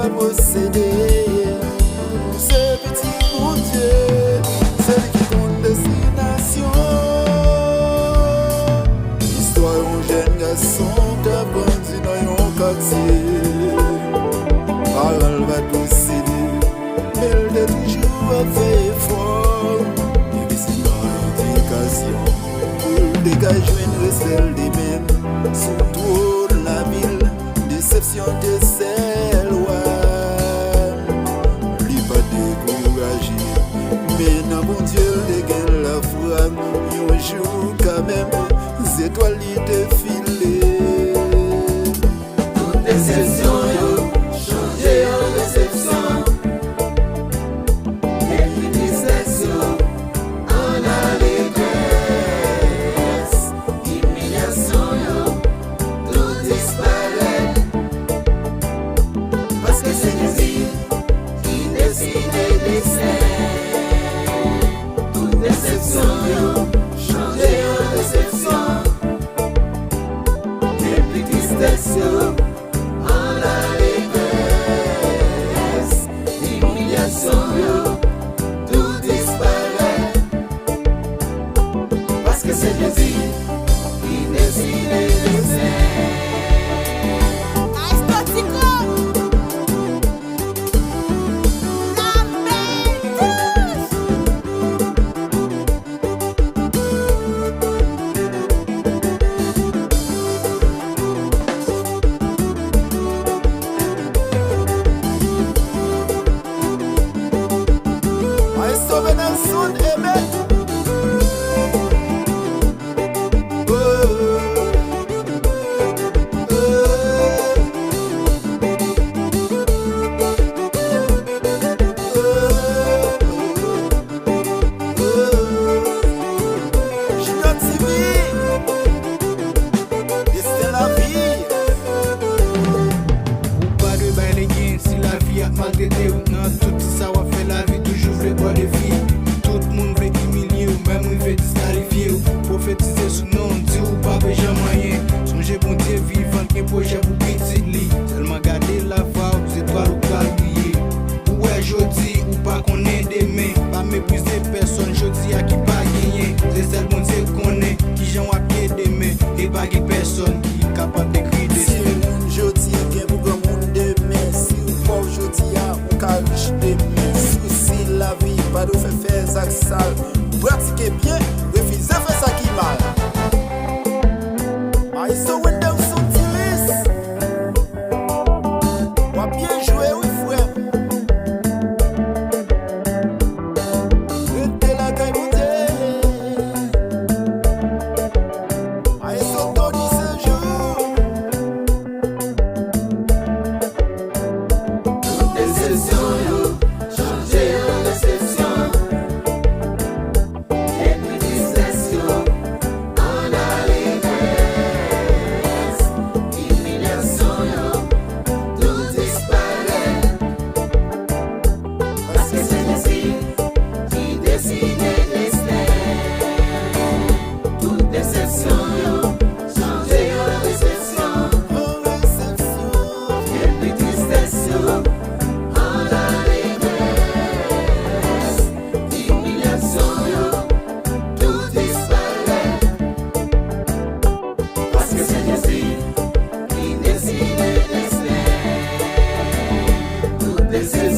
à posséder. Ce petit bon Dieu, celui qui compte destination. Histoire un jeune garçon t'a grandi dans un quartier. Parole va posséder, mais elle est toujours fait fort. Et puis c'est dans l'éducation, pour dégager une recelle des mêmes. Sur toute la ville, déception de celle lui pas découragé, mais dans mon Dieu, les gains la foi, un jour quand même, les étoiles défilent. Toute déception, changé en déception. Et puis déception, en allégresse. Humiliation, tout disparaît. Parce que c'est Jésus qui décide les destins. Toute déception, changé en déception. Et puis tristesse, en allégresse. Humiliation, tout disparaît. Parce que c'est Jésus qui décide les destins. Maltraité ou non, tout ça va faire la vie, toujours vrai boire des filles. Tout le monde veut humilier ou même il veut disqualifier ou prophétiser sous nom, dire ou pas déjà moyen. Songez bon Dieu vivant qu'un projet pour petit lit. Seulement garder la voix aux étoiles ou pas briller. Ou est jodi ou pas qu'on est demain. Pas mépriser personne, jodi à qui pas gagner. C'est celle bon Dieu qu'on est, qui j'en à pied des mains. Et pas qui personne qui est capable d'écrire des Si le monde jodi est pour grand monde demain, si ou pas jodi a ou ka riche demain. Souci la vie, pas de faire ça sale. Pratiquez bien, refusez faire ça qui mal. I saw when them subtilis. Wa bien jouer oui frère. Rete la caille monter. I saw Tony ce jour. Toute déception, changé en déception. Et puis tristesse, en allégresse. Humiliation, tout disparaît. Parce que c'est Jésus qui décide les destins. Toute déception, changé en déception. En réception. Et puis tristesse, en allégresse. Humiliation, tout disparaît. Parce que c'est Jésus qui décide les destins. Toute déception,